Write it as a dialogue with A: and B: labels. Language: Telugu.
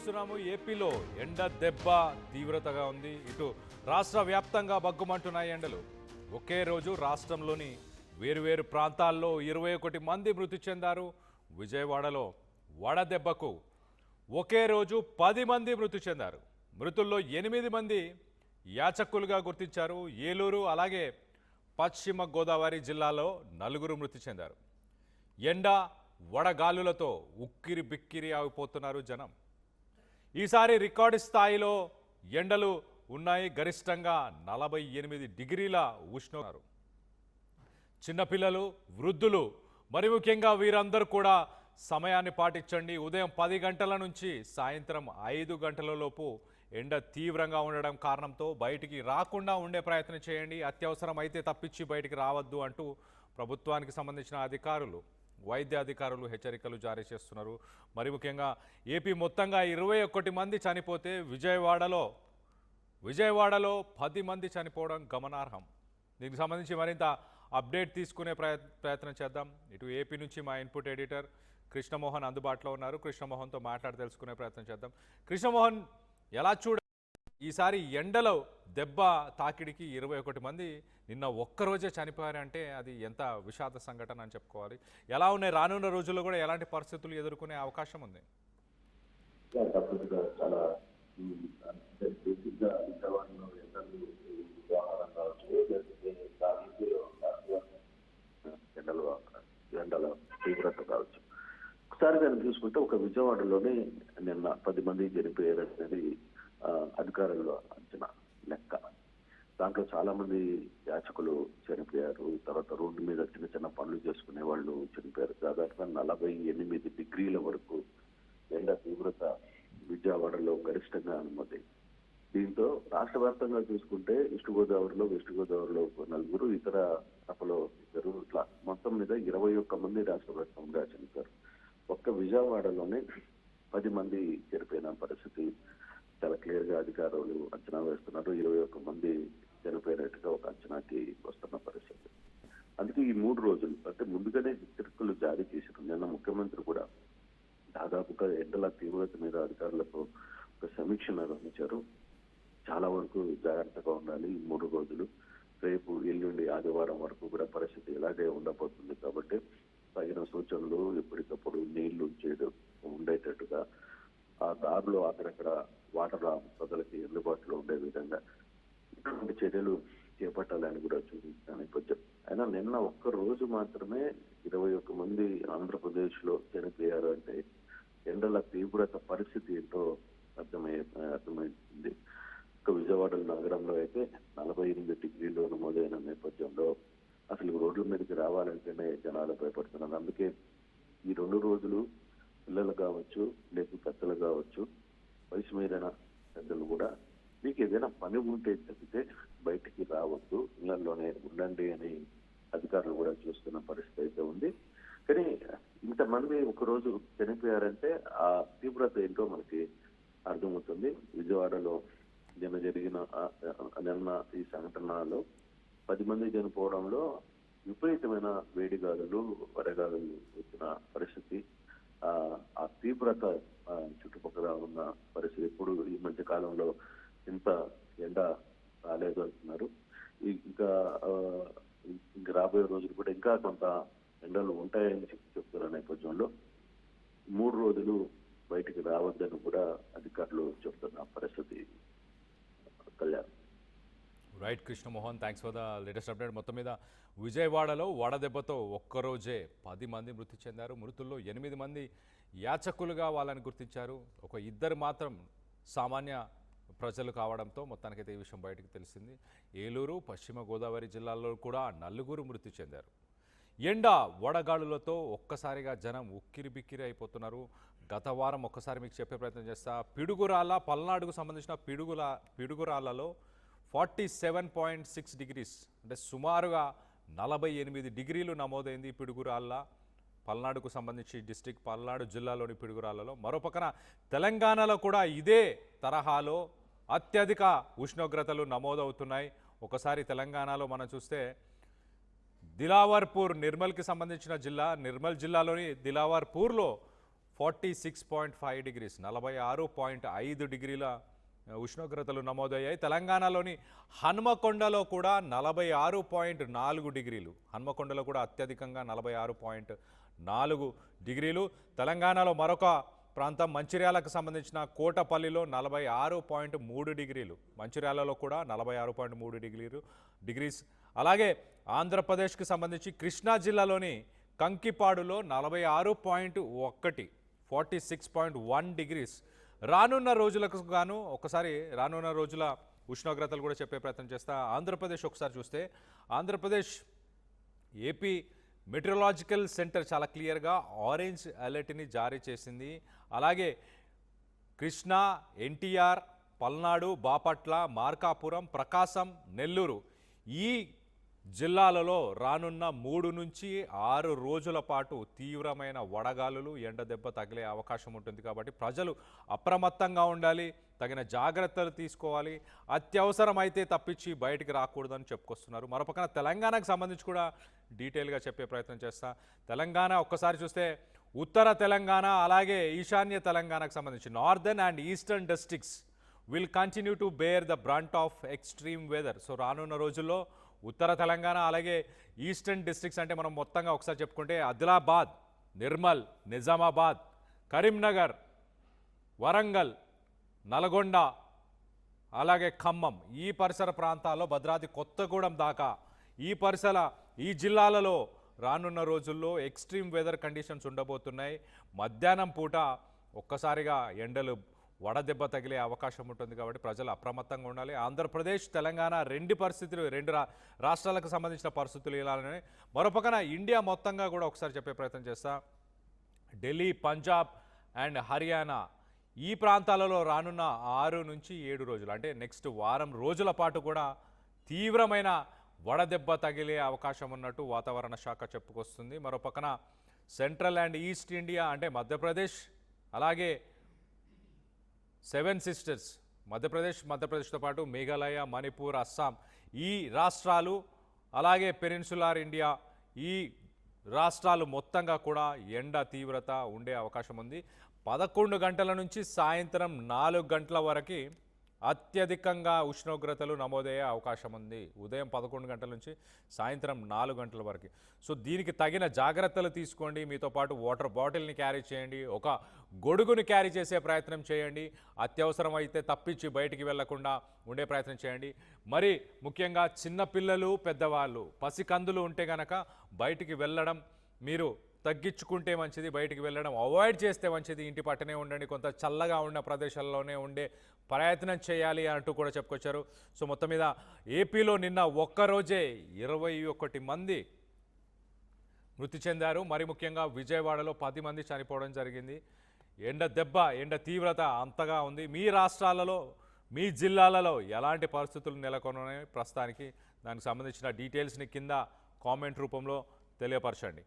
A: చూస్తున్నాము. ఏపీలో ఎండ దెబ్బ తీవ్రతగా ఉంది. ఇటు రాష్ట్ర వ్యాప్తంగా బగ్గుమంటున్నాయి ఎండలు. ఒకే రోజు రాష్ట్రంలోని వేరువేరు ప్రాంతాల్లో 21 మంది మృతి చెందారు. విజయవాడలో వడదెబ్బకు ఒకే రోజు 10 మంది మృతి చెందారు. మృతుల్లో 8 మంది యాచకులుగా గుర్తించారు. ఏలూరు అలాగే పశ్చిమ గోదావరి జిల్లాలో 4 మృతి చెందారు. ఎండ వడగాలులతో ఉక్కిరి బిక్కిరి ఆగిపోతున్నారు జనం. ఈసారి రికార్డు స్థాయిలో ఎండలు ఉన్నాయి. గరిష్టంగా 48 డిగ్రీల ఉష్ణోగ్రత. చిన్నపిల్లలు, వృద్ధులు, మరి ముఖ్యంగా వీరందరూ కూడా సమయాన్ని పాటించండి. ఉదయం 10 గంటల నుంచి సాయంత్రం 5 గంటల లోపు ఎండ తీవ్రంగా ఉండడం కారణంతో బయటికి రాకుండా ఉండే ప్రయత్నం చేయండి. అత్యవసరం అయితే తప్పించి బయటికి రావద్దు అంటూ ప్రభుత్వానికి సంబంధించిన అధికారులు, వైద్య అధికారులు హెచ్చరికలు జారీ చేస్తున్నారు. మరి ముఖ్యంగా ఏపీ మొత్తంగా 21 మంది చనిపోతే విజయవాడలో 10 మంది చనిపోవడం గమనార్హం. దీనికి సంబంధించి మరింత అప్డేట్ తీసుకునే ప్రయత్నం చేద్దాం. ఇటు ఏపీ నుంచి మా ఇన్పుట్ ఎడిటర్ కృష్ణమోహన్ అందుబాటులో ఉన్నారు. కృష్ణమోహన్తో మాట్లాడి తెలుసుకునే ప్రయత్నం చేద్దాం. కృష్ణమోహన్, ఎలా ఈసారి ఎండలో దెబ్బ తాకిడికి 21 మంది నిన్న ఒక్కరోజే చనిపోయారంటే అది ఎంత విషాద సంఘటన అని చెప్పుకోవాలి. ఎలా ఉన్నాయి? రానున్న రోజుల్లో కూడా ఎలాంటి పరిస్థితులు ఎదుర్కొనే అవకాశం ఉంది?
B: చాలా ఎండల తీవ్రత కావచ్చు. ఒకసారి కానీ చూసుకుంటే ఒక విజయవాడలోనే నిన్న 10 మంది చనిపోయారు అనేది అధికారుల అంచనా లెక్క. దాంట్లో చాలా మంది యాచకులు చనిపోయారు. తర్వాత రోడ్డు మీద చిన్న చిన్న పనులు చేసుకునే వాళ్ళు చనిపోయారు. దాదాపుగా 48 డిగ్రీల వరకు ఎండ తీవ్రత విజయవాడలో గరిష్టంగా అనుమతి. దీంతో రాష్ట్ర వ్యాప్తంగా చూసుకుంటే వెస్ట్ గోదావరిలో 4, ఇతర కడపలో 2, ఇట్లా మొత్తం మీద 21 మంది రాష్ట్ర వ్యాప్తంగా చనిపోయారు. ఒక్క విజయవాడలోనే 10 మంది చనిపోయిన పరిస్థితి చాలా క్లియర్ గా అధికారులు అంచనా వేస్తున్నారు. 21 మంది చనిపోయినట్టుగా ఒక అంచనాకి వస్తున్న పరిస్థితి. అందుకే ఈ 3 రోజులు అంటే ముందుగానే హెచ్చరికలు జారీ చేశారు. నిన్న ముఖ్యమంత్రి కూడా దాదాపుగా ఎండల తీవ్రత మీద అధికారులకు ఒక సమీక్ష నిర్వహించారు. చాలా వరకు జాగ్రత్తగా ఉండాలి. ఈ 3 రోజులు, రేపు ఎల్లుండి ఆదివారం వరకు కూడా పరిస్థితి ఇలాగే ఉండబోతుంది. కాబట్టి తగిన సూచనలు ఎప్పటికప్పుడు నీళ్లు చేయడం ఉండేటట్టుగా, ఆ దారిలో అక్కడక్కడ వాటర్ ప్రజలకి అందుబాటులో ఉండే విధంగా ఇటువంటి చర్యలు చేపట్టాలని కూడా చూపించిన నేపథ్యం. అయినా నిన్న ఒక్క రోజు మాత్రమే 21 మంది ఆంధ్రప్రదేశ్ లో చనిపోయారు అంటే ఎండల తీవ్రత పరిస్థితి ఏంటో అర్థమైంది. ఒక విజయవాడ నగరంలో అయితే 48 డిగ్రీలు నమోదైన నేపథ్యంలో అసలు రోడ్ల మీదకి రావాలంటేనే జనాలు భయపడుతున్నారు. అందుకే ఈ 2 రోజులు పిల్లలు కావచ్చు, లేక పెద్దలు కావచ్చు, వయసు మీరైన పెద్దలు కూడా మీకు ఏదైనా పని ఉంటే తప్పితే బయటికి రావద్దు, ఇళ్లలోనే ఉండండి అని అధికారులు కూడా చూస్తున్న పరిస్థితి అయితే ఉంది. కానీ ఇంతమంది ఒకరోజు చనిపోయారంటే ఆ తీవ్రత ఏంటో మనకి అర్థమవుతుంది. విజయవాడలో నిన్న ఈ సంఘటనలో 10 మంది చనిపోవడంలో విపరీతమైన వేడిగాలులు, వడగాలులు వచ్చిన పరిస్థితి, ఆ తీవ్రత చుట్టుపక్కల ఉన్న పరిస్థితి. ఎప్పుడు ఈ మధ్య కాలంలో ఇంత ఎండ రాలేదు అంటున్నారు. ఇంకా రాబోయే రోజులు కూడా ఇంకా కొంత ఎండలు ఉంటాయని చెప్తున్న నేపథ్యంలో 3 రోజులు బయటికి రావద్దని కూడా అధికారులు చెప్తున్న పరిస్థితి. Kalyan.
A: Right Krishnamohan, thanks for the latest update. మొత్తం మీద విజయవాడలో వడదెబ్బతో ఒక్కరోజే 10 మంది మృతి చెందారు. మృతుల్లో 8 మంది యాచకులుగా వాళ్ళని గుర్తించారు. ఒక 2 మాత్రం సామాన్య ప్రజలు కావడంతో మొత్తానికైతే ఈ విషయం బయటకు తెలిసింది. ఏలూరు, పశ్చిమ గోదావరి జిల్లాల్లో కూడా 4 మృతి చెందారు. ఎండ వడగాడులతో ఒక్కసారిగా జనం ఉక్కిరి బిక్కిరి అయిపోతున్నారు. గత వారం ఒక్కసారి మీకు చెప్పే ప్రయత్నం చేస్తా. పిడుగురాళ్ళ, పల్నాడుకు సంబంధించిన పిడుగురాళ్లలో 47.6 డిగ్రీస్ అంటే సుమారుగా 48 డిగ్రీలు నమోదైంది పిడుగురాళ్ళ. పల్నాడుకు సంబంధించి డిస్ట్రిక్ట్ పల్నాడు జిల్లాలోని పిడుగురాళ్లలో. మరోపక్కన తెలంగాణలో కూడా ఇదే తరహాలో అత్యధిక ఉష్ణోగ్రతలు నమోదవుతున్నాయి. ఒకసారి తెలంగాణలో మనం చూస్తే దిలావర్పూర్, నిర్మల్కి సంబంధించిన జిల్లా, నిర్మల్ జిల్లాలోని దిలావర్పూర్లో 46.5 డిగ్రీస్ 46.5 డిగ్రీల ఉష్ణోగ్రతలు నమోదయ్యాయి. తెలంగాణలోని హన్మకొండలో కూడా 46.4 డిగ్రీలు, హన్మకొండలో కూడా అత్యధికంగా 46.4 డిగ్రీలు. తెలంగాణలో మరొక ప్రాంతం మంచిర్యాలకు సంబంధించిన కోటపల్లిలో 46.3 డిగ్రీలు, మంచిర్యాలలో కూడా 46.3 డిగ్రీస్. అలాగే ఆంధ్రప్రదేశ్కి సంబంధించి కృష్ణా జిల్లాలోని కంకిపాడులో 46.1 46.1 డిగ్రీస్. రానున్న రోజులకు గాను ఒకసారి రానున్న రోజుల ఉష్ణోగ్రతలు కూడా చెప్పే ప్రయత్నం చేస్తా. ఆంధ్రప్రదేశ్ ఒకసారి చూస్తే ఆంధ్రప్రదేశ్ ఏపీ మెట్రలాజికల్ సెంటర్ చాలా క్లియర్గా ఆరెంజ్ అలర్ట్ని జారీ చేసింది. అలాగే కృష్ణా, ఎన్టీఆర్, పల్నాడు, బాపట్ల, మార్కాపురం, ప్రకాశం, నెల్లూరు ఈ జిల్లాలలో రానున్న 3 నుంచి 6 రోజుల పాటు తీవ్రమైన వడగాలులు, ఎండ దెబ్బ తగిలే అవకాశం ఉంటుంది. కాబట్టి ప్రజలు అప్రమత్తంగా ఉండాలి, తగిన జాగ్రత్తలు తీసుకోవాలి, అత్యవసరమైతే తప్పించి బయటికి రాకూడదని చెప్పుకొస్తున్నారు. మరోపక్కన తెలంగాణకు సంబంధించి కూడా డీటెయిల్గా చెప్పే ప్రయత్నం చేస్తా. తెలంగాణ ఒక్కసారి చూస్తే ఉత్తర తెలంగాణ అలాగే ఈశాన్య తెలంగాణకు సంబంధించి northern and eastern districts will continue to bear the brunt of extreme weather. So రానున్న రోజుల్లో ఉత్తర తెలంగాణ అలాగే ఈస్టర్న్ డిస్ట్రిక్ట్స్ అంటే మనం మొత్తంగా ఒకసారి చెప్పుకుంటే ఆదిలాబాద్, నిర్మల్, నిజామాబాద్, కరీంనగర్, వరంగల్, నల్గొండ అలాగే ఖమ్మం ఈ పరిసర ప్రాంతాల్లో భద్రాద్రి కొత్తగూడెం దాకా ఈ జిల్లాలలో రానున్న రోజుల్లో ఎక్స్ట్రీమ్ వెదర్ కండిషన్స్ ఉండబోతున్నాయి. మధ్యాహ్నం పూట ఒక్కసారిగా ఎండలు వడదెబ్బ తగిలే అవకాశం ఉంటుంది. కాబట్టి ప్రజలు అప్రమత్తంగా ఉండాలి. ఆంధ్రప్రదేశ్, తెలంగాణ రెండు రాష్ట్రాలకు సంబంధించిన పరిస్థితులు ఇలానే. మరోపక్కన ఇండియా మొత్తంగా కూడా ఒకసారి చెప్పే ప్రయత్నం చేస్తా. ఢిల్లీ, పంజాబ్ అండ్ హర్యానా ఈ ప్రాంతాలలో రానున్న 6 నుంచి 7 రోజులు అంటే నెక్స్ట్ వారం రోజుల పాటు కూడా తీవ్రమైన వడదెబ్బ తగిలే అవకాశం ఉన్నట్టు వాతావరణ శాఖ చెప్పుకొస్తుంది. మరోపక్కన సెంట్రల్ అండ్ ఈస్ట్ ఇండియా అంటే మధ్యప్రదేశ్ అలాగే 7 సిస్టర్స్ మధ్యప్రదేశ్తో పాటు మేఘాలయ, మణిపూర్, అస్సాం ఈ రాష్ట్రాలు అలాగే పెనిన్సులార్ ఇండియా ఈ రాష్ట్రాలు మొత్తంగా కూడా ఎండ తీవ్రత ఉండే అవకాశం ఉంది. 11 గంటల నుంచి సాయంత్రం 4 గంటల వరకు అత్యధికంగా ఉష్ణోగ్రతలు నమోదయ్యే అవకాశం ఉంది. ఉదయం 11 గంటల నుంచి సాయంత్రం 4 గంటల వరకు. సో దీనికి తగిన జాగ్రత్తలు తీసుకోండి. మీతో పాటు వాటర్ బాటిల్ని క్యారీ చేయండి, ఒక గొడుగుని క్యారీ చేసే ప్రయత్నం చేయండి. అత్యవసరం అయితే తప్పించి బయటికి వెళ్లకుండా ఉండే ప్రయత్నం చేయండి. మరి ముఖ్యంగా చిన్నపిల్లలు, పెద్దవాళ్ళు, పసికందులు ఉంటే కనుక బయటికి వెళ్ళడం మీరు తగ్గించుకుంటే మంచిది, బయటికి వెళ్ళడం అవాయిడ్ చేస్తే మంచిది. ఇంటి పక్కనే ఉండండి, కొంత చల్లగా ఉన్న ప్రదేశాల్లోనే ఉండే ప్రయత్నం చేయాలి అంటూ కూడా చెప్పుకొచ్చారు. సో మొత్తం మీద ఏపీలో నిన్న ఒక్కరోజే 21 మంది మృతి చెందారు. మరి ముఖ్యంగా విజయవాడలో 10 మంది చనిపోవడం జరిగింది. ఎండ తీవ్రత అంతగా ఉంది. మీ రాష్ట్రాలలో, మీ జిల్లాలలో ఎలాంటి పరిస్థితులు నెలకొన్నాయి ప్రస్తుతానికి దానికి సంబంధించిన డీటెయిల్స్ని కింద కామెంట్ రూపంలో తెలియపరచండి.